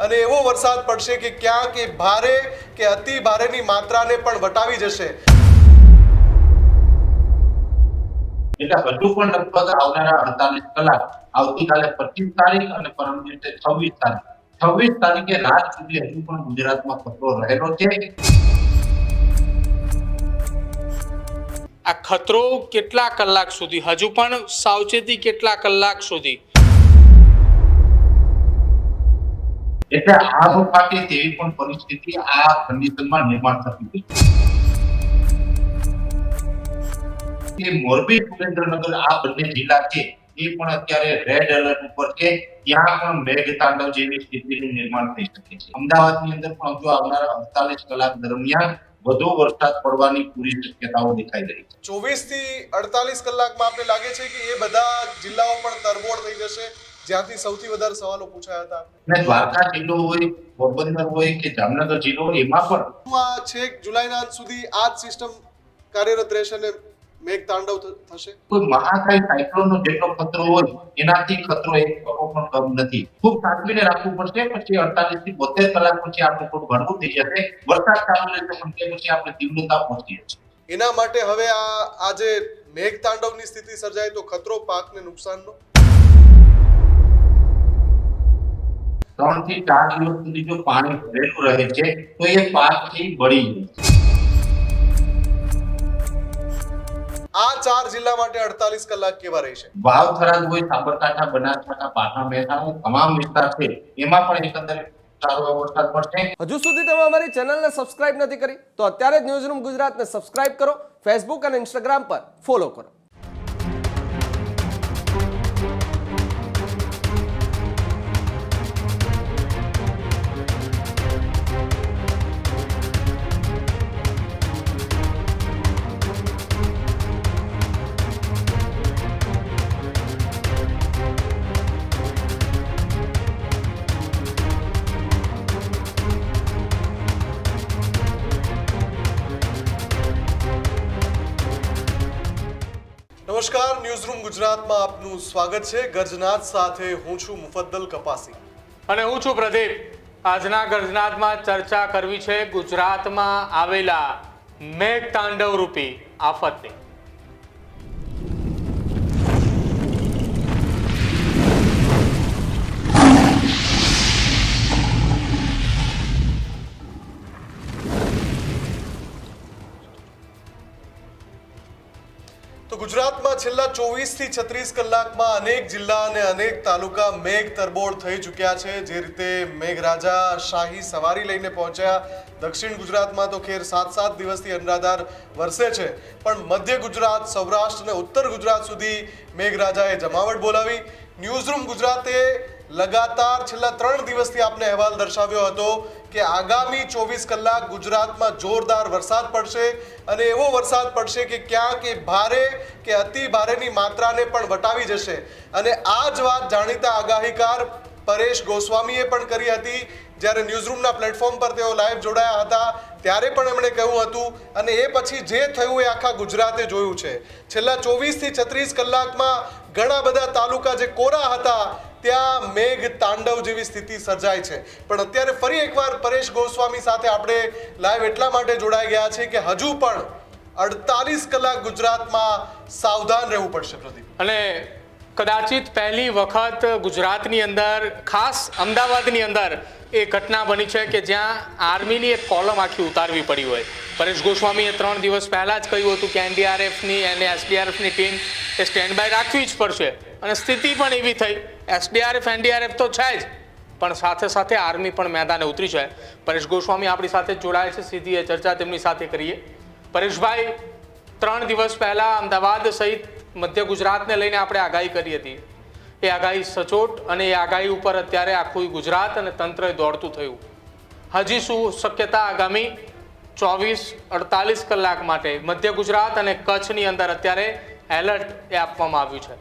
અને એવો વરસાદ પડશે કે ક્યાંક એ ભારે કે અતિ ભારેની માત્રાને પણ વટાવી જશે। એટલે હજુ પણ લગભગ આવનારા 48 કલાક આવતીકાલે 25 તારીખ અને પરમ દિવસે 26 તારીખે રાત સુધી હજુ પણ ગુજરાતમાં ખતરો રહેલો છે। આ ખતરો કેટલા કલાક સુધી, હજુ પણ સાવચેતી કેટલા કલાક સુધી? એટલે આગ ફાટે તેવી પણ પરિસ્થિતિ આ કન્ડિશનમાં નિર્માણ થતી છે। મોરબી સુરેન્દ્રનગર આ બંને જિલ્લા છે એ પણ અત્યારે રેડ એલર્ટ ઉપર છે। ત્યાં પણ મેઘતાંડવ જેવી સ્થિતિનું નિર્માણ થઈ શકે છે। અમદાવાદની અંદર પણ હજુ આવનારા 48 કલાક દરમિયાન વધુ વરસાદ પડવાની પૂરી શક્યતાઓ દેખાઈ રહી છે। 24 થી 48 કલાકમાં આપણે લાગે છે કે એ બધા જિલ્લાઓ પણ તરબોળ થઈ જશે, જ્યાંથી સૌથી વધારે સવાલો પૂછાયા હતા। અને દ્વારકા જિલ્લો હોય, પોરબંદર હોય કે જામનગર જિલ્લો હોય, એમાં પણ આ છેક જુલાઈના અંત સુધી આ જ સિસ્ટમ કાર્યરત રહેશે અને મેઘતાંડવ થશે। કોઈ મહાકાય સાયક્લોનનો જેટલો ખતરો હોય એનાથી ખતરો એક ટકો પણ કમ નથી। ખૂબ સાચવીને રાખવું પડશે। પછી 48 થી 72 કલાક પછી આપણે થોડું ઘણું થઈ જશે। વરસાદ ચાલુ રહેશે પણ તે પછી આપણે તીવ્રતા પહોંચી જશે। એના માટે હવે આ જે મેઘતાંડવની સ્થિતિ સર્જાય તો ખતરો પાકને નુકસાનનો 3 થી 4 દિવસ સુધી જો પાણી ભરેલું રહે છે તો એ પાકથી બળી જાય। આ 4 જિલ્લા માટે 48 કલાક કેવા રહેશે? વાવ, થરાદ હોય, સાબરકાંઠા, બનાસકાંઠા, પાટણ, મહેસાણા તમામ વિસ્તાર છે એમાં પણ એકંદરે સારો એવો વરસાદ પડશે। હજુ સુધી તમે અમારી ચેનલને સબસ્ક્રાઇબ નથી કરી તો અત્યારે જ ન્યૂઝરૂમ ગુજરાતને સબસ્ક્રાઇબ કરો, ફેસબુક અને ઇન્સ્ટાગ્રામ પર ફોલો કરો। નમસ્કાર, ન્યૂઝરૂમ ગુજરાતમાં આપનું સ્વાગત છે। ગર્જનાદ સાથે હું છું મુફદ્દલ કપાસી અને હું છું પ્રદીપ। આજના ગર્જનાદમાં ચર્ચા કરવી છે ગુજરાતમાં આવેલા મેઘતાંડવ રૂપી આફતની। તો ગુજરાતમાં છેલ્લા 24 થી 36 કલાકમાં અનેક જિલ્લા અને અનેક તાલુકા મેઘ તરબોળ થઈ ચૂક્યા છે। જે રીતે મેઘરાજા શાહી સવારી લઈને પહોંચ્યા। દક્ષિણ ગુજરાતમાં તો ખેર 7 દિવસથી અનરાધાર વરસે છે, પણ મધ્ય ગુજરાત, સૌરાષ્ટ્ર અને ઉત્તર ગુજરાત સુધી મેઘરાજાએ જમાવટ બોલાવી। ન્યૂઝરૂમ ગુજરાતે લગાતાર છેલ્લા 3 દિવસથી આપને અહેવાલ દર્શાવ્યો હતો કે આગામી 24 કલાક ગુજરાતમાં જોરદાર વરસાદ પડશે અને એવો વરસાદ પડશે કે ક્યાંક એ ભારે કે અતિ ભારેની માત્રાને પણ વટાવી જશે। અને આ જ વાત જાણીતા આગાહીકાર પરેશ ગોસ્વામીએ પણ કરી હતી। જ્યારે ન્યૂઝરૂમના પ્લેટફોર્મ પર તેઓ લાઈવ જોડાયા હતા ત્યારે પણ એમણે કહ્યું હતું, અને એ પછી જે થયું એ આખા ગુજરાતે જોયું છે। છેલ્લા 24 થી 36 કલાકમાં ઘણા બધા તાલુકા જે કોરા હતા ત્યાં મેઘ તાંડવ જેવી સ્થિતિ સર્જાય છે। પણ અત્યારે ફરી એકવાર પરેશ ગોસ્વામી સાથે આપણે લાઈવ એટલા માટે જોડાઈ ગયા છે કે હજુ પણ 48 કલાક ગુજરાતમાં સાવધાન રહેવું પડશે પ્રદીપ। અને કદાચિત પહેલી વખત ગુજરાતની અંદર, ખાસ અમદાવાદની અંદર એ ઘટના બની છે કે જ્યાં આર્મીની એક કોલમ આખી ઉતારવી પડી હોય। પરેશ ગોસ્વામીએ 3 દિવસ પહેલાં જ કહ્યું હતું કે એનડીઆરએફની અને એસડીઆરએફની ટીમ એ સ્ટેન્ડ બાય રાખવી જ પડશે, અને સ્થિતિ પણ એવી થઈ। એસડીઆરએફ એનડીઆરએફ તો છે જ, પણ સાથે સાથે આર્મી પણ મેદાને ઉતરી છે। પરેશ ગોસ્વામી આપણી સાથે જોડાય છે, સીધી એ ચર્ચા તેમની સાથે કરીએ। પરેશભાઈ, 3 દિવસ પહેલાં અમદાવાદ સહિત મધ્ય ગુજરાતને લઈને આપણે આગાહી કરી હતી। એ આગાહી સચોટ અને એ આગાહી ઉપર અત્યારે આખું ગુજરાત અને તંત્ર દોડતું થયું। હજી શું શક્યતા આગામી 24-48 કલાક માટે મધ્ય ગુજરાત અને કચ્છની અંદર અત્યારે એલર્ટ એ આપવામાં આવ્યું છે?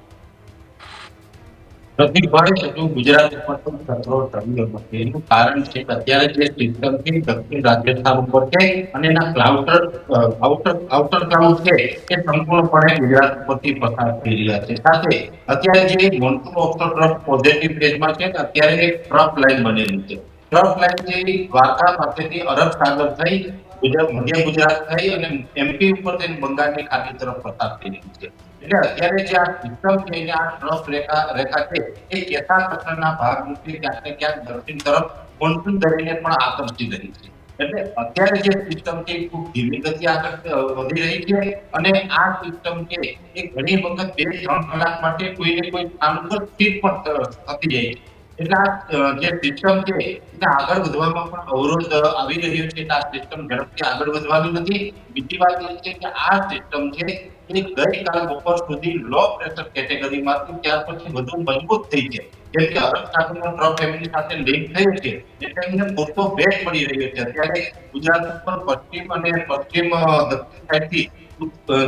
પ્રતિકભાઈ, હજુ ગુજરાત ઉપર તો ખતરો ટળ્યો નથી। એનું કારણ છે કે અત્યારે જે સિસ્ટમથી દક્ષિણ રાજસ્થાન ઉપર છે અને એના આઉટર ક્લાઉડ છે એ સંપૂર્ણપણે ગુજરાત ઉપરથી પસાર થઈ રહ્યા છે। સાથે અત્યારે જે મોન્સૂન ઓફર ટ્રફ પોઝિટિવ ફેઝમાં છે, અત્યારે એક ટ્રફ લાઈન બનેલી છે। ટ્રફ લાઈન જે દ્વારકા પાસેથી અરબ સાગર થઈ મધ્ય ગુજરાત થઈ અને એમપી ઉપર થઈને બંગાળની ખાડી તરફ પ્રસાર થઈ રહી છે. એટલે અત્યારે જે આ સિસ્ટમ છે એને આ ટ્રફ રેખા છે એ કેસા કટરના ભાગરૂપે ક્યાંક ને ક્યાંક દક્ષિણ તરફ મોન્સૂન દરિયાને પણ આકર્ષી રહી છે. એટલે અત્યારે જે સિસ્ટમ છે એ ખૂબ ધીમી ગતિ આગળ વધી રહી છે અને આ સિસ્ટમ છે એ ઘણી વખત 2-3 કલાક માટે કોઈને કોઈ સ્થાન ઉપર સ્થિર પણ થતી જાય છે. એટલે આ જે સિસ્ટમ છે એને આગળ વધવામાં પણ અવરોધ આવી રહ્યો છે. આ સિસ્ટમ ઝડપથી આગળ વધવાની નથી. બીજી વાત એ છે કે આ સિસ્ટમ છે એ ગઈકાલ બપોર સુધી લો પ્રેશર કેટેગરીમાંથી ત્યાર પછી વધુ મજબૂત થઈ છે. જેમ કે અરબ સાગરનો ટ્રફ એમની સાથે લિંક થયો છે એટલે એમને પૂરતો વેગ મળી રહ્યો છે. અત્યારે ગુજરાત ઉપર પશ્ચિમ અને પશ્ચિમ દક્ષિણ સાઈડથી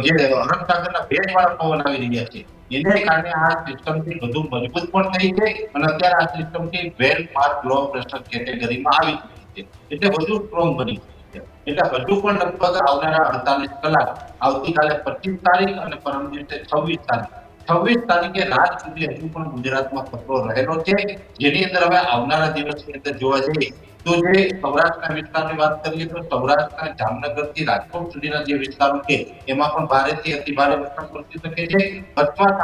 જે અરબ સાગરના ભેજવાળા પવન આવી રહ્યા છે એને કારણે આ સિસ્ટમથી વધુ મજબૂત પણ થઈ છે અને અત્યારે આ સિસ્ટમથી વેલ માર્ક લો પ્રેશર કેટેગરીમાં આવી ચૂકી છે એટલે વધુ સ્ટ્રોંગ બની છે. એટલે હજુ પણ લગભગ આવનારા 48 કલાક આવતીકાલે 25 તારીખ અને પરમ દિવસે 26 તારીખે રાત સુધી હજુ પણ ગુજરાતમાં ખતરો રહેલો છે. જેની અંદર હવે આવનારા દિવસની અંદર જોવા જઈએ તો જે સૌરાષ્ટ્રના વિસ્તારની વાત કરીએ તો સૌરાષ્ટ્રના જામનગરથી રાજકોટ સુધીના જે વિસ્તારો છે એમાં પણ ભારેથી અતિ ભારે વરસાદ વરસી શકે છે. કચ્છમાં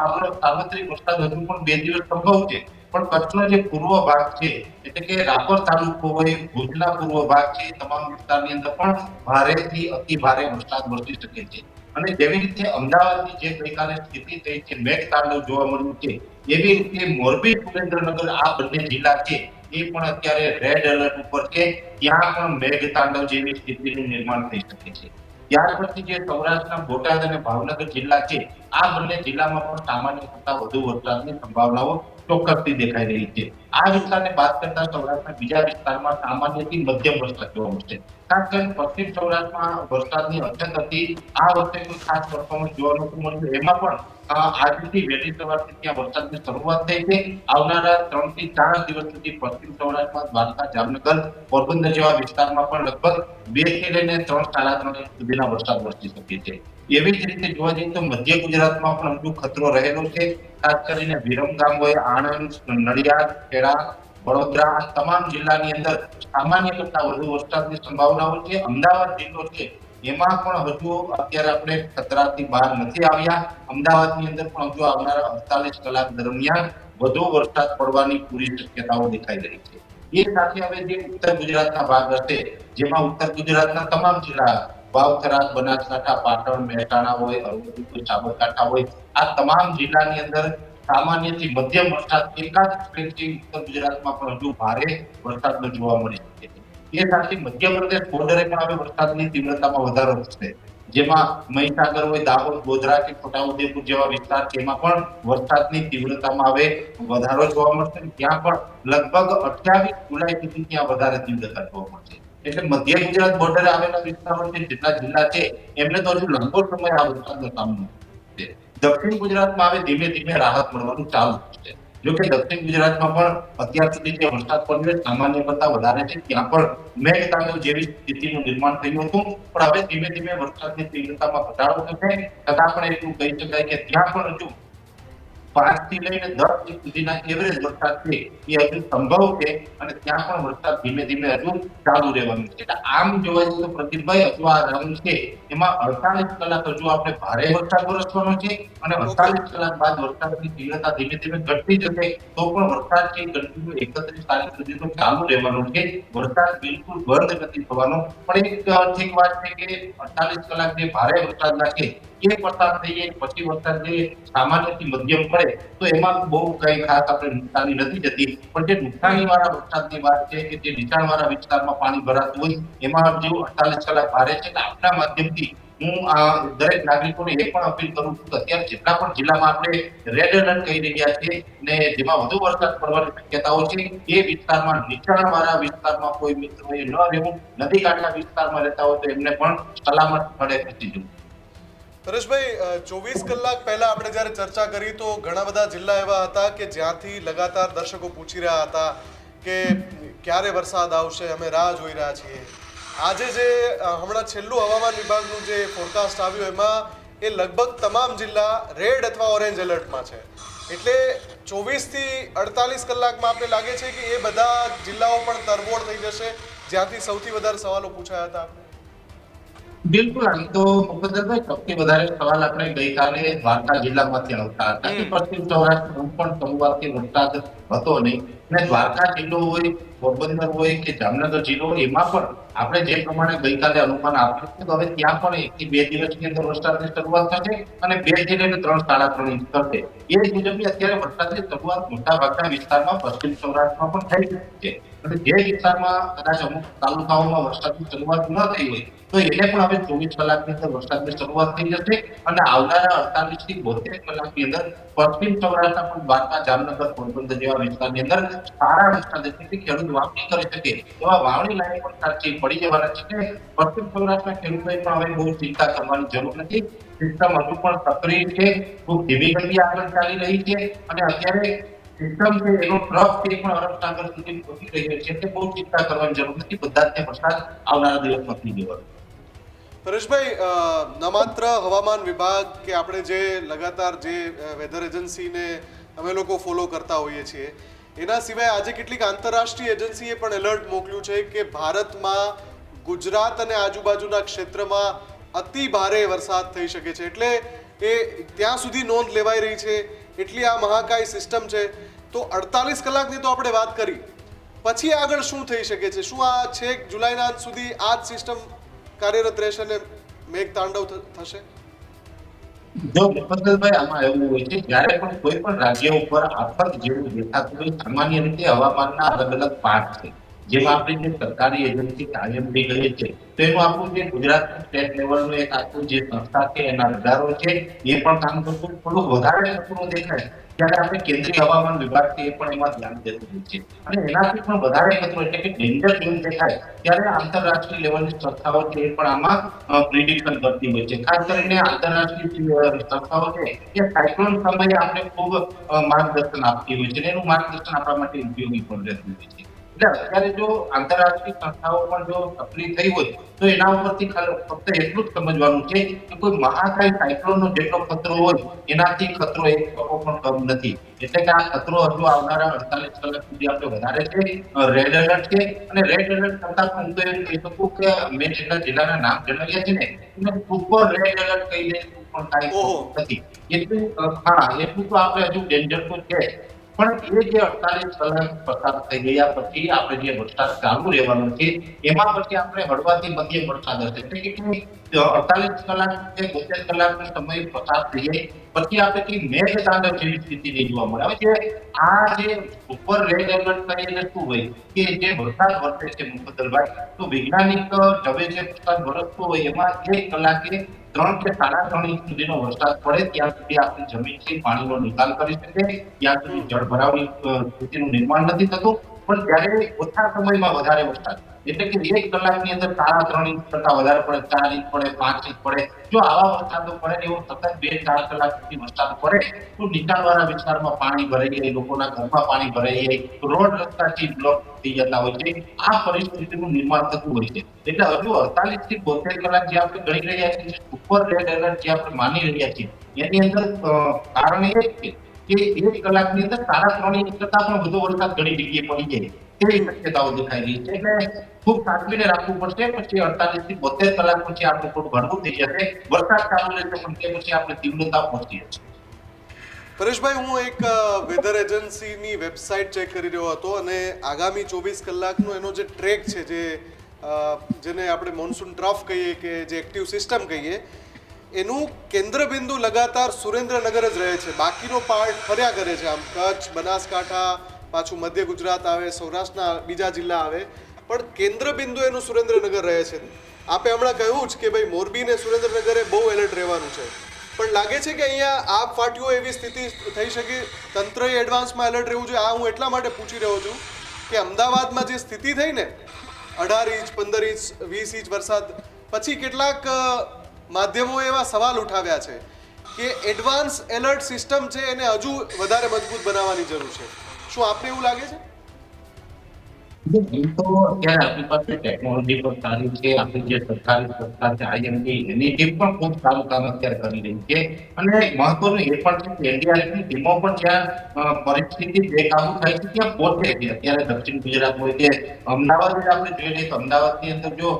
સાર્વત્રિક વરસાદ હજુ પણ 2 દિવસ સંભવ છે. પણ કચ્છનો જે પૂર્વ ભાગ છે એટલે કે રાપર તાલુકો હોય ભુજના પૂર્વ ભાગ છે તમામ વિસ્તારની અંદર પણ ભારેથી અતિ ભારે વરસાદ વરસી શકે છે. અને જેવી રીતે અમદાવાદની જે ગઈકાલે સ્થિતિ થઈ છે મેઘ તાંડવ જોવા મળ્યું છે એવી રીતે મોરબી સુરેન્દ્રનગર આ બંને જિલ્લા છે એ પણ અત્યારે રેડ એલર્ટ ઉપર છે. ત્યાં પણ મેઘ તાંડવ જેવી સ્થિતિનું નિર્માણ થઈ શકે છે. ત્યાર પછી જે સૌરાષ્ટ્રના બોટાદ અને ભાવનગર જિલ્લા છે આ બંને જિલ્લામાં પણ સામાન્ય કરતા વધુ વરસાદની સંભાવનાઓ ચોક્કસથી દેખાઈ રહી છે. આ વિસ્તારને બાદ કરતા સૌરાષ્ટ્રના બીજા વિસ્તારમાં સામાન્યથી મધ્યમ વરસાદ જોવા મળશે. ખાસ કરીને પશ્ચિમ સૌરાષ્ટ્રમાં વરસાદની અછત હતી. આ વખતે કોઈ ખાસ પરફોર્મન્સ જોવા નહોતું મળ્યું. એમાં પણ આજથી વહેલી સવારથી ત્યાં વરસાદની શરૂઆત થઈ છે. આવનારા 3 થી 4 દિવસ સુધી પશ્ચિમ સૌરાષ્ટ્રમાં દ્વારકા, જામનગર, પોરબંદર જેવા વિસ્તારમાં પણ લગભગ 2 થી લઈને 3-3.5 ઇંચ સુધીના વરસાદ વરસી શકે છે. એવી જ રીતે જોવા જઈએ તો મધ્ય ગુજરાતમાં પણ હજુ ખતરો રહેલો છે. ખાસ કરીને વિરમગામ હોય, આણંદ, નડિયાદ, ખેડા, વડોદરા આ તમામ જિલ્લાની અંદર સામાન્ય કરતા વધુ વરસાદની સંભાવનાઓ છે. અમદાવાદ જિલ્લો છે એમાં પણ હજુ અત્યારે આપણે ખતરાથી બહાર નથી આવ્યા. અમદાવાદની અંદર પણ હજુ આવનારા 48 કલાક દરમિયાન વધુ વરસાદ પડવાની પૂરી શક્યતાઓ દેખાઈ રહી છે. એ સાથે હવે જે ઉત્તર ગુજરાતના ભાગ હશે જેમાં ઉત્તર ગુજરાતના તમામ જિલ્લા વાવ-થરાદ, બનાસકાંઠા, પાટણ, મહેસાણા હોય, અરવલ્લી, સાબરકાંઠા હોય આ તમામ જિલ્લાની અંદર સામાન્યથી મધ્યમ વરસાદ એકાદ સ્ટ્રેચથી ઉત્તર ગુજરાતમાં પણ હજુ ભારે વરસાદ જોવા મળી શકે છે. એ સાથે મધ્યપ્રદેશ બોર્ડરે પણ હવે વરસાદની તીવ્રતામાં વધારો થશે. જેમાં મહીસાગર હોય, દાહોદ, ગોધરા કે છોટાઉદેપુર જેવા વિસ્તાર છે એમાં પણ વરસાદની તીવ્રતામાં હવે વધારો જોવા મળશે. ત્યાં પણ લગભગ 28 જુલાઈ સુધી ત્યાં વધારે તીવ્રતા જોવા મળશે. એટલે મધ્ય ગુજરાત બોર્ડરે આવેલા વિસ્તારો છે જેટલા જિલ્લા છે એમને તો હજુ લાંબો સમય આ વરસાદનો સામનો છે. દક્ષિણ ગુજરાતમાં હવે ધીમે ધીમે રાહત મળવાનું ચાલુ થશે. જો કે દક્ષિણ ગુજરાતમાં પણ અત્યાર સુધી જે વરસાદ પડ્યો સામાન્ય કરતા વધારે છે. ત્યાં પણ મેઘ તાંડવ જેવી સ્થિતિનું નિર્માણ થયું હતું પણ હવે ધીમે ધીમે વરસાદની તીવ્રતામાં ઘટાડો થશે. છતાં પણ એટલું કહી શકાય કે ત્યાં પણ હજુ 5 થી લઈને 10 ઇંચ સુધીના એવરેજ વરસાદ છે એ હજુ સંભવ છે અને ત્યાં પણ વરસાદ ધીમે ધીમે હજુ ચાલુ રહેવાનું છે. એટલે આમ જોવા જઈએ તો પ્રદીપભાઈ હજુ આ રંગ છે એમાં 48 કલાક હજુ આપણે ભારે વરસાદ વરસવાનો છે અને 48 કલાક બાદ વરસાદની તીવ્રતા ધીમે ધીમે ઘટતી જશે તો પણ વરસાદ છે કન્ટિન્યુ 31 તારીખ સુધી તો ચાલુ રહેવાનો છે. વરસાદ બિલકુલ બંધ નથી થવાનો. પણ એક ઠીક વાત છે કે 48 કલાક જે ભારે વરસાદના છે એ પસાર થઈ જાય પછી વરસાદ જે સામાન્યથી મધ્યમ પડે તો એમાં બહુ કઈ ખાસ આપણે નુકસાની નથી જતી. પણ જે નુકસાની વાળા વરસાદની વાત છે કે જે નીચાણવાળા વિસ્તારમાં પાણી ભરાતું હોય એમાં જે 48 કલાક ભારે છે એટલે આપણા માધ્યમથી હું દરેક નાગરિકોને એ પણ અપીલ કરું છું કે અત્યારે જેટલા પણ જિલ્લામાં આપણે રેડ એલર્ટ કહી રહ્યા છીએ ને જેમાં વધુ વરસાદ પડવાની શક્યતાઓ છે એ વિસ્તારમાં નીચાણવાળા વિસ્તારમાં કોઈ મિત્રોએ ન રહેવું. નદી કાંઠા વિસ્તારમાં રહેતા હોય તો એમને પણ સલામત સ્થળે પહોંચી જવું. પરેશભાઈ 24 કલાક પહેલા આપણે જ્યારે ચર્ચા કરી તો ઘણા બધા જિલ્લા એવા હતા કે જ્યાંથી લગાતાર દર્શકો પૂછી રહ્યા હતા કે ક્યારે વરસાદ આવશે, અમે રાહ જોઈ રહ્યા છીએ. આજે જે હમણાં છેલ્લું હવામાન વિભાગનું જે ફોરકાસ્ટ આવ્યું એમાં એ લગભગ તમામ જિલ્લા રેડ અથવા ઓરેન્જ એલર્ટમાં છે. એટલે 24 થી 48 કલાકમાં આપણે લાગે છે કે એ બધા જિલ્લાઓ પણ તરબોળ થઈ જશે જ્યાંથી સૌથી વધારે સવાલો પૂછાયા હતા આપણે? બિલકુલ. આમ તો મુકદ્દરભાઈ સૌથી વધારે સવાલ આપણે ગઈકાલે દ્વારકા જિલ્લામાંથી આવતા હતા કે પશ્ચિમ સૌરાષ્ટ્રમાં પણ સોમવારથી વરસાદ હતો નહીં, અને દ્વારકા જિલ્લો હોય, પોરબંદર હોય કે જામનગર જિલ્લો હોય, એમાં પણ આપણે જે પ્રમાણે ગઈકાલે અનુમાન આપ્યું હતું, તો હવે ત્યાં પણ 1 થી 2 દિવસની અંદર વરસાદની શરૂઆત થશે અને 2 થી લઈને 3, 3.5 ઇંચ થશે. એ મુજબની અત્યારે વરસાદની શરૂઆત મોટાભાગના વિસ્તારમાં પશ્ચિમ સૌરાષ્ટ્રમાં પણ થઈ છે. અને જે વિસ્તારમાં કદાચ અમુક તાલુકાઓમાં વરસાદની શરૂઆત ન થઈ હોય તો એને પણ હવે 24 કલાકની અંદર વરસાદની શરૂઆત થઈ જશે અને આવનારા 48 થી 72 કલાકની અંદર પશ્ચિમ સૌરાષ્ટ્રના પણ દ્વારકા, જામનગર, પોરબંદર જેવા વિસ્તારની અંદર સારા વરસાદ એટલે કે ખેડૂત વાવણી કરી શકે એવા વાવણી લાયક પણ સાચી પડી જવાના છે. કે પશ્ચિમ સૌરાષ્ટ્રના ખેડૂતોએ પણ હવે બહુ ચિંતા કરવાની જરૂર નથી. સિસ્ટમ હજુ પણ સક્રિય છે, ખૂબ ધીમી ગતિએ આગળ ચાલી રહી છે અને અત્યારે સિસ્ટમ છે એનો ટ્રફ છે પણ અરબ સાગર સુધી પહોંચી રહ્યો છે, એટલે બહુ ચિંતા કરવાની જરૂર નથી. બધા જ વરસાદ આવનારા દિવસમાં થઈ જવાનો. પરેશભાઈ, ન માત્ર હવામાન વિભાગ કે આપણે જે લગાતાર જે વેધર એજન્સીને અમે લોકો ફોલો કરતા હોઈએ છીએ, એના સિવાય આજે કેટલીક આંતરરાષ્ટ્રીય એજન્સીએ પણ એલર્ટ મોકલ્યું છે કે ભારતમાં ગુજરાત અને આજુબાજુના ક્ષેત્રમાં અતિ ભારે વરસાદ થઈ શકે છે. એટલે એ ત્યાં સુધી નોંધ લેવાઈ રહી છે. એટલી આ મહાકાય સિસ્ટમ છે. તો 48 કલાકની તો આપણે વાત કરી, પછી આગળ શું થઈ શકે છે? શું આ છેક જુલાઈના અંત સુધી આ જ સિસ્ટમ કાર્યરત રહેશે અને મેઘ તાંડવ થશે? જો મુકદ્દરભાઈ, આમાં એવું હોય છે, જ્યારે પણ કોઈ પણ રાજ્ય ઉપર આફત જેવું દેખાતું હોય, સામાન્ય રીતે હવામાનના અલગ અલગ પાર્ટ છે. જેમાં આપણી જે સરકારી એજન્સી IMD કહીએ છીએ, તો એનું આપણું જે ગુજરાત સ્ટેટ લેવલનું એક આખું જે સંસ્થા છે, એના રડારો છે, એ પણ કામ કરતું થોડું વધારે અઘરું દેખાય ત્યારે આપણે કેન્દ્રીય હવામાન વિભાગ છે એ પણ એમાં ધ્યાન દેતું હોય છે. અને એનાથી પણ વધારે ખતરો એટલે કે ડેન્જર ઝોન દેખાય ત્યારે આંતરરાષ્ટ્રીય લેવલની સંસ્થાઓ છે એ પણ આમાં પ્રિડિક્શન કરતી હોય છે. ખાસ કરીને આંતરરાષ્ટ્રીય સંસ્થાઓ છે એ સાયક્લોન સમયે આપણે ખૂબ માર્ગદર્શન આપતી હોય છે અને એનું માર્ગદર્શન આપણા માટે ઉપયોગી પણ રહેતું હોય છે. એટલે અત્યારે જો આંતરરાષ્ટ્રીય સંસ્થાઓ પણ જો સક્રિય થઈ હોય તો એના ઉપરથી ફક્ત એટલું જ સમજવાનું છે કે કોઈ મહાકાય સાયક્લોનનો જેટલો ખતરો હોય એનાથી ખતરો એક ટકો પણ કમ નથી. એટલે કે આ ખતરો હજુ આવનારા 48 કલાક સુધી આપણે વધારે છે. રેડ એલર્ટ છે અને રેડ એલર્ટ કરતા પણ હું તો એમ કહી શકું કે મેં જેટલા જિલ્લાના નામ જણાવ્યા છે ને એને સુપર રેડ એલર્ટ કહી દે પણ કાંઈ નથી. એટલું તો આપણે હજુ ડેન્જર તો છે. પણ એ જે 48 કલાક પસાર થઈ ગયા પછી આપણે જે વરસાદ ચાલુ રહેવાનો છે એમાં પછી આપણે હળવાથી મધ્યમ વરસાદ હશે. એટલે કે 48 કલાક કે 72 કલાકનો સમય પસાર થઈ જાય પછી આપણે કઈ મેઘ તાંડવ જેવી સ્થિતિ નહીં જોવા મળે. હવે જે આ જે સુપર રેડ એલર્ટ કહીને શું હોય કે જે વરસાદ વરસે છે મુકદ્દરભાઈ, તો વૈજ્ઞાનિક ઢબે જે વરસાદ વરસતો હોય એમાં 1 કલાકે 3 કે 3.5 ઇંચ સુધીનો વરસાદ પડે ત્યાં સુધી આપણી જમીન છે પાણીનો નિકાલ કરી શકે, ત્યાં સુધી જળભરાવની સ્થિતિનું નિર્માણ નથી થતું. પણ જ્યારે ઓછા સમયમાં વધારે વરસાદ એટલે કે 1 કલાકની અંદર 3.5 ઇંચ કરતા વધારે પડે, 4 ઇંચ પડે, 5 ઇંચ પડે, જો આવા વરસાદો પડે એવો સતત 2-4 કલાક સુધી વરસાદ પડે તો નીચાણવાળા વિસ્તારમાં પાણી ભરાઈ જાય, લોકોના ઘરમાં પાણી ભરાઈ જાય, રોડ રસ્તાથી બ્લોક થઈ જતા હોય છે. આ પરિસ્થિતિનું નિર્માણ થતું હોય છે. એટલે હજુ 48 થી 72 કલાક જે આપણે ગણી રહ્યા છીએ, સુપર રેડ એલર્ટ જે આપણે માની રહ્યા છીએ, એની અંદર કારણ એ છે કે 1 કલાકની અંદર 3.5 ઇંચ કરતા પણ વધુ વરસાદ ઘણી જગ્યાએ પડી જાય તેવી શક્યતાઓ દેખાઈ રહી છે. એટલે ખૂબ સાચવીને રાખવું પડશે. પછી 48 થી 72 કલાક પછી આપણે થોડું ઘણું થઈ જશે. વરસાદ ચાલુ રહેશે પણ તે પછી આપણે તીવ્રતા પહોંચી જશે. પરેશભાઈ, હું એક વેધર એજન્સીની વેબસાઇટ ચેક કરી રહ્યો હતો અને આગામી 24 કલાકનો એનો જે ટ્રેક છે, જેને આપણે મોન્સૂન ટ્રફ કહીએ કે જે એક્ટિવ સિસ્ટમ કહીએ, એનું કેન્દ્ર બિંદુ લગાતાર સુરેન્દ્રનગર જ રહે છે. બાકીનો પાર્ટ ફર્યા કરે છે. આમ કચ્છ, બનાસકાંઠા, પાછું મધ્ય ગુજરાત આવે, સૌરાષ્ટ્રના બીજા જિલ્લા આવે, પણ કેન્દ્ર બિંદુ એનું સુરેન્દ્રનગર રહે છે. આપે હમણાં કહ્યું જ કે ભાઈ મોરબી ને સુરેન્દ્રનગરે બહુ એલર્ટ રહેવાનું છે, પણ લાગે છે કે અહીંયા આપ ફાટ્યું એવી સ્થિતિ થઈ શકે, તંત્રએ એડવાન્સમાં એલર્ટ રહેવું જોઈએ. આ હું એટલા માટે પૂછી રહ્યો છું કે અમદાવાદમાં જે સ્થિતિ થઈ ને 18 ઇંચ, 15 ઇંચ, 20 ઇંચ વરસાદ પછી કેટલાક માધ્યમોએ એવા સવાલ ઉઠાવ્યા છે કે એડવાન્સ એલર્ટ સિસ્ટમ છે એને હજુ વધારે મજબૂત બનાવવાની જરૂર છે. શું આપને એવું લાગે છે? એમ તો અત્યારે આપણી પાસે ટેકનોલોજી પણ સારી છે. આપણી જે સરકારી સંસ્થા છે IMD એની ટીમ પણ ખૂબ સારું કામ અત્યારે કરી રહી છે. અને મહત્વનું એ પણ છે કે એનડીઆરએફની ટીમો પણ જ્યાં પરિસ્થિતિ બેકાબુ થાય છે ત્યાં પહોંચે છે. અત્યારે દક્ષિણ ગુજરાત હોય કે અમદાવાદ જ આપણે જોઈ લઈએ તો અમદાવાદની અંદર જો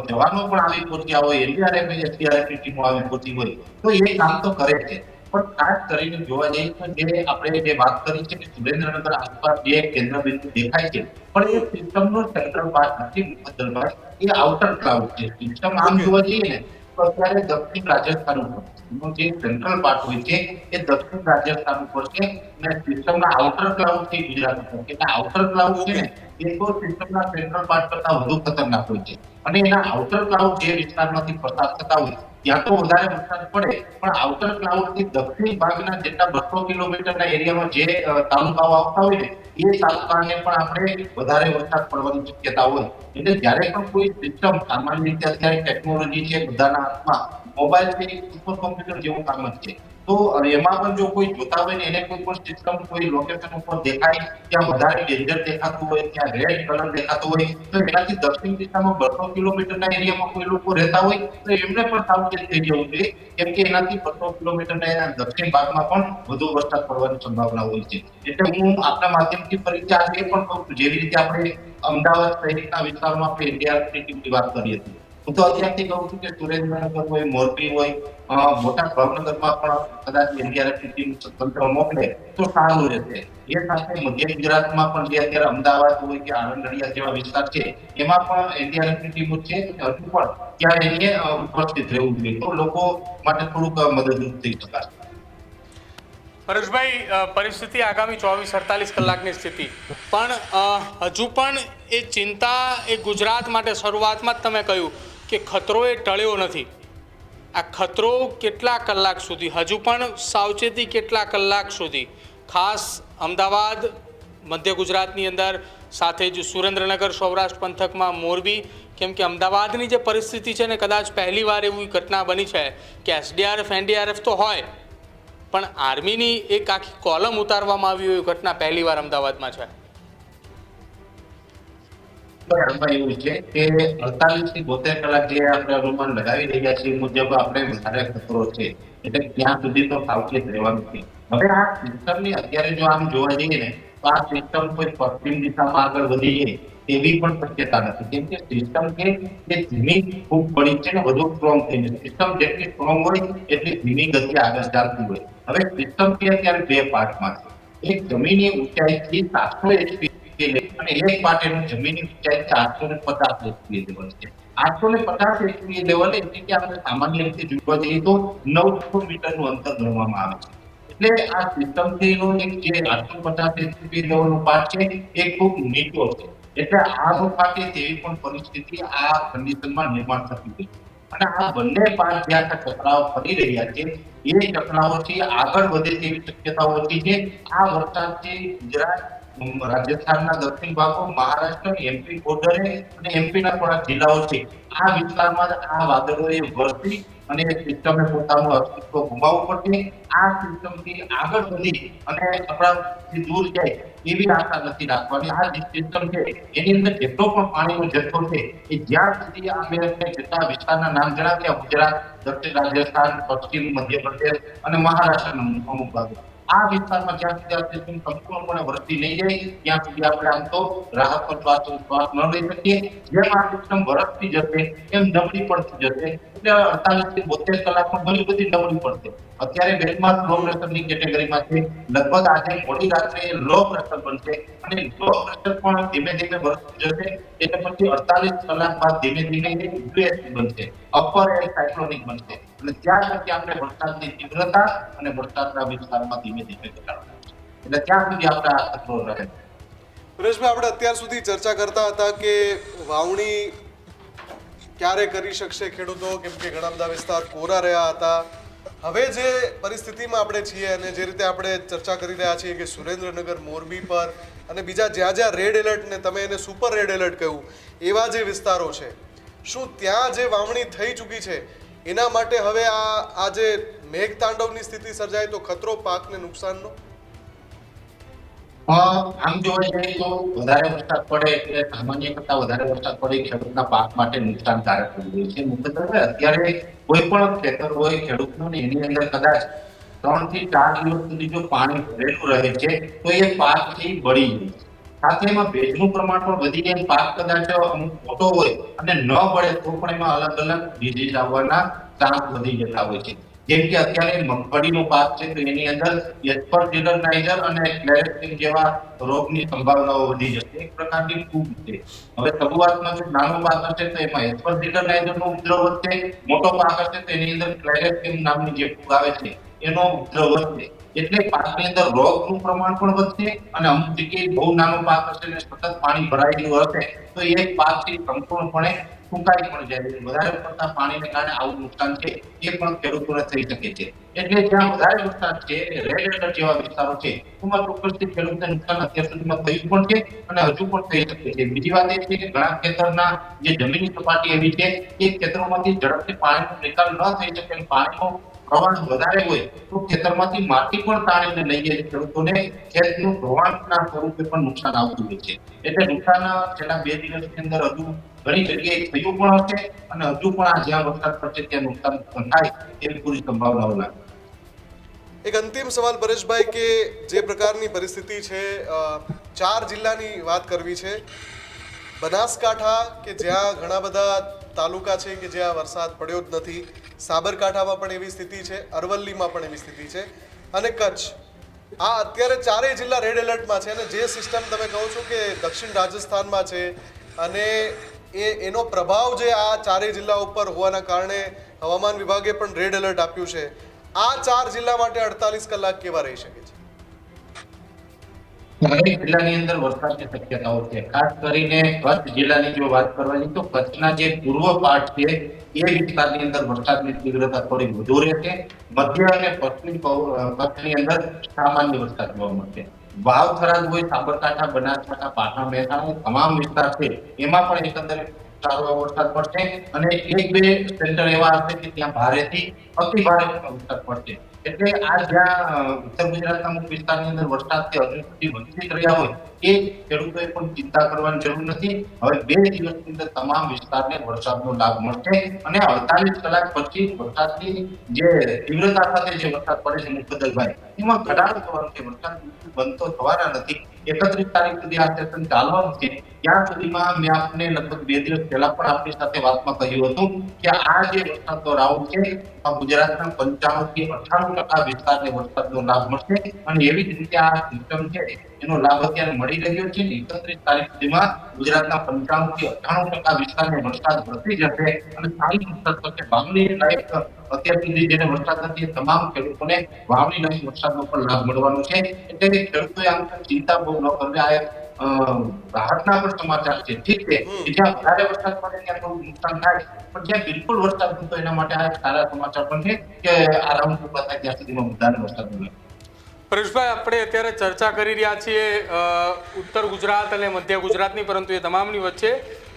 જવાનો પણ આવી પહોંચ્યા હોય, એનડીઆરએફ એસડીઆરએફની ટીમો આવી પહોંચી હોય તો એ કામ તો કરે છે. પણ ખાસ કરીને જોવા જઈએ તો જે આપણે જે વાત કરી છે કે સુરેન્દ્રનગર આસપાસ જે કેન્દ્ર બિંદુ દેખાય છે પણ એ સિસ્ટમનો સેન્ટ્રલ પાર્ટ નથી મુકદ્દરભાઈ, એ આઉટર ક્લાઉડ છે. સિસ્ટમ આમ જોવા જઈએ ને તો અત્યારે દક્ષિણ રાજસ્થાન ઉપર જે સેન્ટ્રલ પાર્ટ હોય છે એ દક્ષિણ રાજસ્થાન ઉપર છે અને સિસ્ટમના આઉટર ક્લાઉડ થી ગુજરાત ઉપર છે. એટલે આઉટર ક્લાઉડ છે ને એ તો સિસ્ટમના સેન્ટ્રલ પાર્ટ કરતા વધુ ખતરનાક હોય છે. અને એના આઉટર ક્લાઉડ જે વિસ્તારમાંથી પસાર થતા હોય ત્યાં તો વધારે વરસાદ પડે, પણ આઉટર ક્લાઉડ થી દક્ષિણ ભાગના જેટલા 200 કિલોમીટરના એરિયામાં જે તાલુકાઓ આવતા હોય ને એ તાલુકાને પણ આપણે વધારે વરસાદ પડવાની શક્યતા હોય. એટલે જ્યારે પણ કોઈ સિસ્ટમ, સામાન્ય રીતે અત્યારે ટેકનોલોજી છે બધાના હાથમાં, મોબાઈલ છે સુપર કોમ્પ્યુટર જેવું કામ જ છે. તો એમાં પણ જો કોઈ જોતા હોય ને એને કોઈ પણ સિસ્ટમ કોઈ લોકેશન ઉપર દેખાય ત્યાં વધારે ડેન્જર દેખાતું હોય, ત્યાં રેડ કલર દેખાતો હોય તો એનાથી દક્ષિણ દિશામાં 200 કિલોમીટરના એરિયામાં કોઈ લોકો રહેતા હોય તો એમને પણ સાવચેત થઈ જવું જોઈએ, કેમ કે એનાથી 200 કિલોમીટરના દક્ષિણ ભાગમાં પણ વધુ વરસાદ પડવાની સંભાવના હોય છે. એટલે હું આપના માધ્યમથી ફરીથી આજે પણ કહું છું, જેવી રીતે આપણે અમદાવાદ સહિતના વિસ્તારમાં આપણે એનડીઆરએફની ટીમની વાત કરી હતી, હું તો અત્યારથી કહું છું કે સુરેન્દ્રનગર હોય, મોરબી હોય, મોટા ભાવનગરમાં પણ કદાચ એનડીઆરએફની ટીમ તંત્ર મોકલે તો સારું રહેશે. એ સાથે મધ્ય ગુજરાતમાં પણ જે અત્યારે અમદાવાદ હોય કે આણંદડિયા જેવા વિસ્તાર છે એમાં પણ એનડીઆરએફની ટીમો છે, હજુ પણ ત્યાં એને ઉપસ્થિત રહેવું જોઈએ તો લોકો માટે થોડુંક મદદરૂપ થઈ શકાશે. પરેશભાઈ, પરિસ્થિતિ આગામી 24-48 કલાકની સ્થિતિ પણ હજુ પણ એ ચિંતા એ ગુજરાત માટે શરૂઆતમાં જ તમે કહ્યું કે ખતરો એ ટળ્યો નથી. આ ખતરો કેટલા કલાક સુધી, હજુ પણ સાવચેતી કેટલા કલાક સુધી, ખાસ અમદાવાદ, મધ્ય ગુજરાતની અંદર, સાથે જ સુરેન્દ્રનગર, સૌરાષ્ટ્ર પંથકમાં મોરબી, કેમ કે અમદાવાદની જે પરિસ્થિતિ છે ને કદાચ પહેલીવાર એવી ઘટના બની છે કે એસડીઆરએફ એનડીઆરએફ તો હોય પણ આર્મીની એક આખી કોલમ ઉતારવામાં આવી એવી ઘટના પહેલીવાર અમદાવાદમાં છે. એવું છે કે 48 થી 72 કલાક જે આપણે અનુમાન લગાવી રહ્યા છીએ મુજબ આપણે વધારે ખતરો છે, એટલે ત્યાં સુધી તો સાવચેત રહેવાનું છે. હવે આ સિસ્ટમની અત્યારે જો આમ જોવા જઈએ ને તો આ સિસ્ટમ કોઈ પશ્ચિમ દિશામાં આગળ વધી જાય તેવી પણ શક્યતા નથી, કેમ કે સિસ્ટમ છે એ ધીમી ખૂબ પડી છે ને વધુ સ્ટ્રોંગ થઈ છે. સિસ્ટમ જેટલી સ્ટ્રોંગ હોય એટલી ધીમી ગતિએ આગળ ચાલતી હોય. હવે સિસ્ટમ છે અત્યારે બે પાર્ટમાં છે. એક જમીનની ઊંચાઈથી 700 HP અને એક પાર્ટનું જમીનની ઊંચાઈ 850 HP લેવલ છે. 850 HP લેવલ એટલે કે આપણે સામાન્ય રીતે જોવા જઈએ તો 900 મીટરનું અંતર ગણવામાં આવે છે. એટલે આ સિસ્ટમથી નો એક જે 850 HP લેવલનો પાર્ટ છે એ ખૂબ નીચો છે. એટલે આ વખતે તેવી પણ પરિસ્થિતિ આ કન્ડિશનમાં નિર્માણ થતી હોય અને આ બંને પાર્ટ જ્યાં ટકરાવ કરી રહ્યા છે એ ટકરાવથી આગળ વધે તેવી શક્યતાઓ ઓછી છે. આ વરસાદથી ગુજરાત, રાજસ્થાનના દક્ષિણ ભાગો, મહારાષ્ટ્ર, એમપી બોર્ડરે અને એમપીના થોડા જિલ્લાઓ છે આ વિસ્તારમાં આ વાદળોએ વરસી અને સિસ્ટમે પોતાનું અસ્તિત્વ ગુમાવવું પડશે. આ સિસ્ટમથી આગળ વધી અને આપણાથી દૂર જાય એવી આશા નથી રાખવાની. આ જે સિસ્ટમ છે એની અંદર જેટલો પણ પાણીનો જથ્થો છે એ જ્યાં સુધી આ મેં જેટલા વિસ્તારના નામ જણાવ્યા, ગુજરાત, દક્ષિણ રાજસ્થાન, પશ્ચિમ મધ્યપ્રદેશ અને મહારાષ્ટ્રના અમુક ભાગો, આ વિસ્તારમાં જ્યાં સુધી આ સિસ્ટમ સંપૂર્ણપણે વરસી નહીં જાય ત્યાં સુધી આપણે આમ તો રાહત પર શ્વાસ ન લઈ શકીએ. જેમ આ સિસ્ટમ વરસતી જશે એમ નબળી પડતી જશે, એટલે 48 થી 72 કલાકમાં ઘણી બધી નબળી પડશે. અત્યારે બેટમાસ લો પ્રેશરની કેટેગરીમાં છે, લગભગ આજે મોડી રાત્રે લો પ્રેશર બનશે અને લો પ્રેશર પણ ધીમે ધીમે વરસતું જશે, એટલે પછી 48 કલાક બાદ ધીમે ધીમે યુએસી બનશે, અપર એર સાયક્લોનિક બનશે અને ત્યાં સુધી આપણે વરસાદની તીવ્રતા અને વરસાદના વિસ્તારમાં ધીમે ધીમે ઘટાડો થશે. એટલે ત્યાં સુધી આપણે આ ખતરો રહે. સુરેશભાઈ, આપણે અત્યાર સુધી ચર્ચા કરતા હતા કે વાવણી ક્યારે કરી શકશે ખેડૂતો, કેમ કે ઘણા બધા વિસ્તાર કોરા રહ્યા હતા. હવે જે પરિસ્થિતિમાં આપણે છીએ અને જે રીતે આપણે ચર્ચા કરી રહ્યા છીએ કે સુરેન્દ્રનગર, મોરબી પર અને બીજા જ્યાં જ્યાં રેડ એલર્ટ ને તમે એને સુપર રેડ એલર્ટ કહ્યું એવા જે વિસ્તારો છે, શું ત્યાં જે વાવણી થઈ ચૂકી છે એના માટે હવે આ જે મેઘતાંડવની સ્થિતિ સર્જાય તો ખતરો પાકને નુકસાનનો? આમ જોવા જઈએ તો વધારે વરસાદ પડે એટલે સામાન્ય કરતા વધારે વરસાદ પડે ખેડૂતના પાક માટે નુકસાનકારક બની જાય છે. મુખ્યત્વે અત્યારે કોઈ પણ ખેતર હોય ખેડૂતનું ને એની અંદર કદાચ 3 થી 4 દિવસ સુધી જો પાણી ભરેલું રહે છે તો એ પાક છે એ બળી જાય છે. સાથે એમાં ભેજનું પ્રમાણ પણ વધી જાય, પાક કદાચ અમુક મોટો હોય અને ન બળે તો પણ એમાં અલગ અલગ ડિઝીઝ આવવાના ચાન્સ વધી જતા હોય છે. જેમ કે અત્યારે મગફળીનો પાક છે તો એની અંદર એસ્પરજીલનાઇઝર અને ક્લેરેક્ટિન જેવા રોગની સંભાવનાઓ વધી જશે. એક પ્રકારની ફૂગ છે. હવે શરૂઆતમાં જો નાનો પાક હશે તો એમાં એસ્પરજીલનાઇઝરનો ઉપદ્રવ વધશે, મોટો પાક હશે તો એની અંદર ક્લેરેક્ટિન નામની જે ફૂગ આવે છે એનો ઉપદ્રવ વધશે. એટલે પાકની અંદર રોગનું પ્રમાણ પણ વધશે અને અમુક જગ્યાએ બહુ નાનો પાક હશે અને સતત પાણી ભરાયેલું હશે તો એ પાકથી સંપૂર્ણપણે સુકાઈ પણ જાય છે. વધારે પડતા પાણીને કારણે આવું નુકસાન છે એ પણ ખેડૂતોને થઈ શકે છે. એટલે જ્યાં વધારે વરસાદ છે રેડ એલર્ટ જેવા વિસ્તારો છે એમાં ચોક્કસથી ખેડૂતને નુકસાન અત્યાર સુધીમાં થયું પણ છે અને હજુ પણ થઈ શકે છે. બીજી વાત એ છે કે ઘણા ખેતરના જે જમીનની સપાટી એવી છે કે ખેતરોમાંથી ઝડપથી પાણીનો નિકાલ ન થઈ શકે અને પાણીનો પ્રમાણ વધારે હોય તો ખેતરમાંથી માટી પણ તાણીને લઈ જાય ખેડૂતોને ખેતનું ધોવાણના સ્વરૂપે પણ નુકસાન આવતું હોય છે. એટલે નુકસાન છેલ્લા 2 દિવસની અંદર હજુ ઘણી જગ્યાએ થયું પણ હશે અને હજુ પણ આ જ્યાં વરસાદ પડશે ત્યાં નુકસાન થાય એવી પૂરી સંભાવનાઓ લાગે. એક અંતિમ સવાલ પરેશભાઈ કે જે પ્રકારની પરિસ્થિતિ છે 4 જિલ્લાની વાત કરવી છે. બનાસકાંઠા કે જ્યાં ઘણા બધા તાલુકા છે કે જ્યાં વરસાદ પડ્યો જ નથી, સાબરકાંઠામાં પણ એવી સ્થિતિ છે, અરવલ્લીમાં પણ એવી સ્થિતિ છે અને કચ્છ. આ અત્યારે 4 જિલ્લા રેડ એલર્ટમાં છે અને જે સિસ્ટમ તમે કહો છો કે દક્ષિણ રાજસ્થાનમાં છે અને એનો પ્રભાવ જે આ 4 જિલ્લા ઉપર હોવાના કારણે હવામાન વિભાગે પણ રેડ એલર્ટ આપ્યું છે. આ 4 જિલ્લા માટે 48 કલાક કેવા રહી શકે છે? દરેક જિલ્લાની અંદર વરસાદની શક્યતાઓ છે. ખાસ કરીને કચ્છ જિલ્લાની જો વાત કરવાની તો કચ્છના જે પૂર્વ પાર્ટ છે એ વિસ્તારની અંદર વરસાદની તીવ્રતા થોડી વધુ રહેશે. મધ્ય અને પશ્ચિમ કચ્છની અંદર સામાન્ય વરસાદ જોવા મળશે. વાવ થરાદ હોય, સાબરકાંઠા, બનાસકાંઠા, પાટણ, મહેસાણા તમામ વિસ્તાર છે એમાં પણ એકંદરે સારો વરસાદ પડશે અને 1-2 સેન્ટર એવા હશે કે ત્યાં ભારેથી અતિ ભારે વરસાદ પડશે. એટલે આ જ્યાં ઉત્તર ગુજરાતના અમુક વિસ્તારની અંદર વરસાદથી હજુ સુધી વંચિત રહ્યા હોય એ ખેડૂતોએ પણ ચિંતા કરવાની જરૂર નથી. હવે 2 દિવસની અંદર તમામ વિસ્તારને વરસાદનો લાભ મળશે અને 48 કલાક પછી વરસાદની જે તીવ્રતા સાથે જે વરસાદ પડે છે મુકદ્દરભાઈ એમાં ઘટાડો થવાનો છે. વરસાદ બંધ તો થવાના નથી. 31 તારીખ સુધી આ સેશન ચાલવાનું છે. ત્યાં સુધીમાં મેં આપને લગભગ 2 દિવસ પહેલા પણ આપની સાથે વાતમાં કહ્યું હતું કે આ જે વરસાદનો રાઉન્ડ છે આ ગુજરાતના 95 થી 98% વિસ્તારને વરસાદનો લાભ મળશે અને એવી જ રીતે આ સિસ્ટમ છે એનો લાભ અત્યારે મળી રહ્યો છે. 31 તારીખ સુધીમાં ગુજરાતના 95 થી 98% વિસ્તારને વરસાદ વરસી જશે અને સારી વરસાદ થશે. વાવણી લાયક અત્યાર સુધી જેને વરસાદ નથી એ તમામ ખેડૂતોને વાવણી લાયક વરસાદનો પણ લાભ મળવાનો છે. એટલે ખેડૂતોએ આમ ચિંતા બહુ ન કરવી. આ રાહતના પણ સમાચાર છે. ઠીક છે કે જ્યાં વધારે વરસાદ પડે ત્યાં થોડું નુકસાન થાય પણ જ્યાં બિલકુલ વરસાદ નતો એના માટે આ સારા સમાચાર પણ છે કે આ રાઉન્ડ પૂરા થાય ત્યાં સુધીમાં વધારે વરસાદ મળે. પરેશભાઈ, આપણે અત્યારે ચર્ચા કરી રહ્યા છીએ ઉત્તર ગુજરાત અને મધ્ય ગુજરાતની, પરંતુ એ તમામની વચ્ચે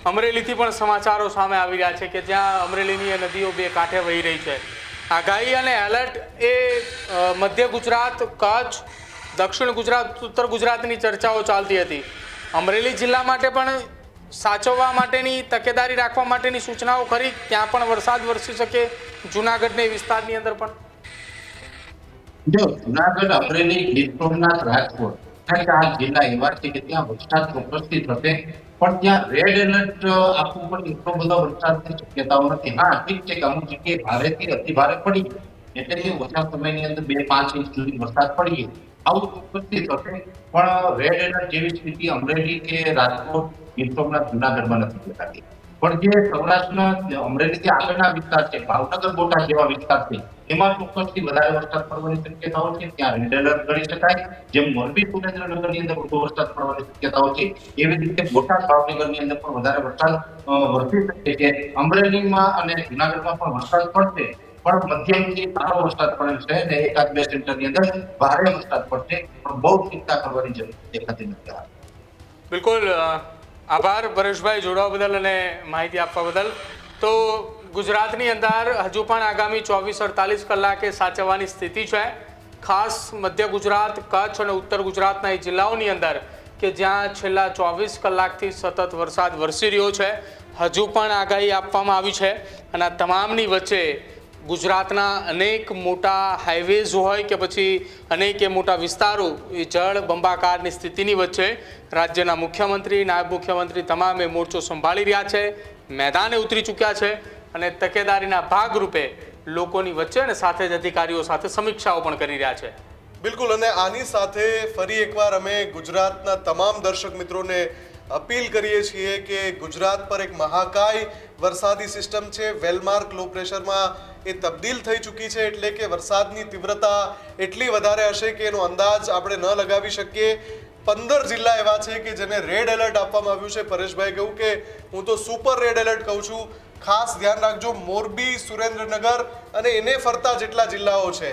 અમરેલીથી પણ સમાચારો સામે આવી રહ્યા છે કે જ્યાં અમરેલીની નદીઓ 2 કાંઠે વહી રહી છે. આગાહી અને એલર્ટ એ મધ્ય ગુજરાત, કચ્છ, દક્ષિણ ગુજરાત, ઉત્તર ગુજરાતની ચર્ચાઓ ચાલતી હતી. અમરેલી જિલ્લા માટે પણ સાચવવા માટેની, તકેદારી રાખવા માટેની સૂચનાઓ ખરી? ત્યાં પણ વરસાદ વરસી શકે, જુનાગઢને વિસ્તારની અંદર પણ? જો જુનાગઢ, અમરેલી, ગીર સોમનાથ, રાજકોટ આ જિલ્લા એવા છે કે ત્યાં વરસાદ ચોક્કસથી થશે પણ ત્યાં રેડ એલર્ટ આપવું પણ એટલો બધો વરસાદની શક્યતાઓ નથી. હા ઠીક છે કે અમુક જગ્યાએ ભારેથી અતિ ભારે પડી એટલે કે ઓછા સમયની અંદર 2-5 ઇંચ સુધી વરસાદ પડી આવું ચોક્કસથી થશે પણ રેડ એલર્ટ જેવી સ્થિતિ અમરેલી કે રાજકોટ, ગીર સોમનાથ, જુનાગઢમાં નથી દેખાતી. પણ જે સૌરાષ્ટ્રના અમરેલીથી આગળના વિસ્તાર છે, ભાવનગર, બોટાદ જેવા વિસ્તાર છે એમાં ચોક્કસથી વધારે વરસાદ પડવાની શક્યતાઓ છે. ત્યાં રેડ એલર્ટ ગણી શકાય. જેમ મોરબી, સુરેન્દ્રનગરની અંદર વધુ વરસાદ પડવાની શક્યતાઓ છે એવી રીતે બોટાદ, ભાવનગરની અંદર પણ વધારે વરસાદ વરસી શકે છે. અમરેલીમાં અને જુનાગઢમાં પણ વરસાદ પડશે પણ મધ્યમથી સારો વરસાદ પડે છે અને 1-2 સેન્ટરની અંદર ભારે વરસાદ પડશે પણ બહુ ચિંતા કરવાની જરૂર દેખાતી નથી. બિલકુલ, આભાર પરેશભાઈ જોડાવા બદલ અને માહિતી આપવા બદલ. તો ગુજરાતની અંદર હજુ પણ આગામી 24-48 કલાકે સાચવવાની સ્થિતિ છે. ખાસ મધ્ય ગુજરાત, કચ્છ અને ઉત્તર ગુજરાતના એ જિલ્લાઓની અંદર કે જ્યાં છેલ્લા 24 કલાકથી સતત વરસાદ વરસી રહ્યો છે. હજુ પણ આગાહી આપવામાં આવી છે અને આ તમામની વચ્ચે ગુજરાતના અનેક મોટા હાઈવેઝ હોય કે પછી અનેક એ મોટા વિસ્તારો એ જળ બંબાકારની સ્થિતિની વચ્ચે રાજ્યના મુખ્યમંત્રી, નાયબ મુખ્યમંત્રી તમામે મોરચો સંભાળી રહ્યા છે, મેદાને ઉતરી ચૂક્યા છે અને તકેદારીના ભાગરૂપે લોકોની વચ્ચે અને સાથે જ અધિકારીઓ સાથે સમીક્ષાઓ પણ કરી રહ્યા છે. બિલકુલ, અને આની સાથે ફરી એકવાર અમે ગુજરાતના તમામ દર્શક મિત્રોને અપીલ કરીએ છીએ કે ગુજરાત પર એક મહાકાય વરસાદી સિસ્ટમ છે. વેલમાર્ક લો પ્રેશરમાં એ તબદીલ થઈ ચૂકી છે, એટલે કે વરસાદની તીવ્રતા એટલી વધારે હશે કે એનો અંદાજ આપણે ન લગાવી શકીએ. 15 જિલ્લા એવા છે કે જેને રેડ એલર્ટ આપવામાં આવ્યું છે. પરેશભાઈ કહ્યું કે હું તો સુપર રેડ એલર્ટ કહું છું. ખાસ ધ્યાન રાખજો, મોરબી, સુરેન્દ્રનગર અને એને ફરતા જેટલા જિલ્લાઓ છે,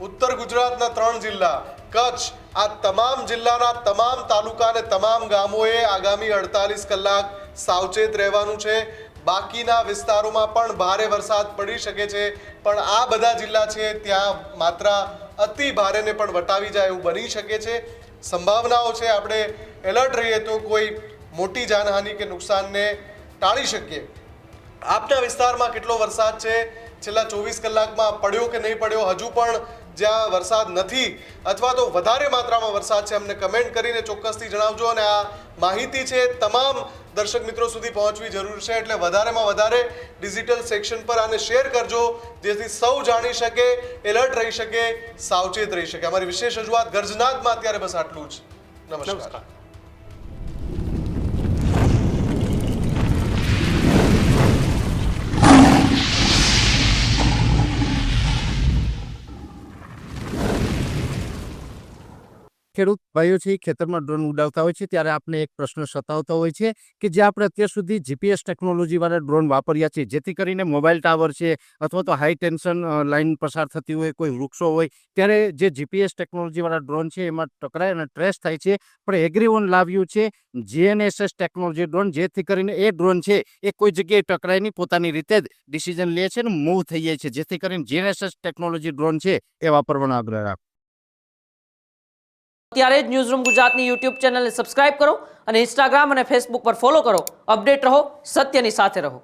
ઉત્તર ગુજરાતના 3 જિલ્લા, કચ્છ, આ તમામ જિલ્લાના તમામ તાલુકા અને તમામ ગામોએ આગામી 48 કલાક સાવચેત રહેવાનું છે. બાકીના વિસ્તારોમાં પણ ભારે વરસાદ પડી શકે છે, પણ આ બધા જિલ્લા છે ત્યાં માત્રા અતિ ભારેને પણ વટાવી જાય એવું બની શકે છે. સંભાવનાઓ છે આપણે એલર્ટ રહીએ તો કોઈ મોટી જાનહાનિ કે નુકસાનને ટાળી શકીએ. આપના વિસ્તારમાં કેટલો વરસાદ છે, છેલ્લા 24 કલાકમાં પડ્યો કે નહીં પડ્યો, હજુ પણ જ્યાં વરસાદ નથી અથવા તો વધારે માત્રામાં વરસાદ છે, અમને કમેન્ટ કરીને ચોક્કસથી જણાવજો. અને આ માહિતી છે તમામ દર્શક મિત્રો સુધી પહોંચવી જરૂર છે, એટલે વધારેમાં વધારે ડિજિટલ સેક્શન પર આને શેર કરજો, જેથી સૌ જાણી શકે, એલર્ટ રહી શકે, સાવચેત રહી શકે. અમારી વિશેષ રજૂઆત ગર્જનાદમાં અત્યારે બસ આટલું જ. નમસ્કાર. ખેડૂત ભાઈઓ છે ખેતરમાં ડ્રોન ઉડાવતા હોય છે ત્યારે આપણે એક પ્રશ્ન સતાવતો હોય છે કે જે આપણે અત્યાર સુધી જીપીએસ ટેકનોલોજીવાળા ડ્રોન વાપર્યા છે, જેથી કરીને મોબાઈલ ટાવર છે અથવા તો હાઈ ટેન્શન લાઇન પસાર થતી હોય, કોઈ વૃક્ષો હોય, ત્યારે જે જીપીએસ ટેકનોલોજીવાળા ડ્રોન છે એમાં ટકરાય અને ટ્રેસ થાય છે. પણ એગ્રીવન લાવ્યું છે GNSS ટેકનોલોજી ડ્રોન, જેથી કરીને એ ડ્રોન છે એ કોઈ જગ્યાએ ટકરાય નહીં, પોતાની રીતે જ ડિસિઝન લે છે અને મૂવ થઈ જાય છે, જેથી કરીને GNSS ટેકનોલોજી ડ્રોન છે એ વાપરવાનો આગ્રહ રાખો. અત્યારે જ ન્યૂઝરૂમ ગુજરાતની યુટ્યુબ ચેનલને સબસ્ક્રાઇબ કરો અને ઇન્સ્ટાગ્રામ અને ફેસબુક પર ફોલો કરો. અપડેટ રહો, સત્યની સાથે રહો.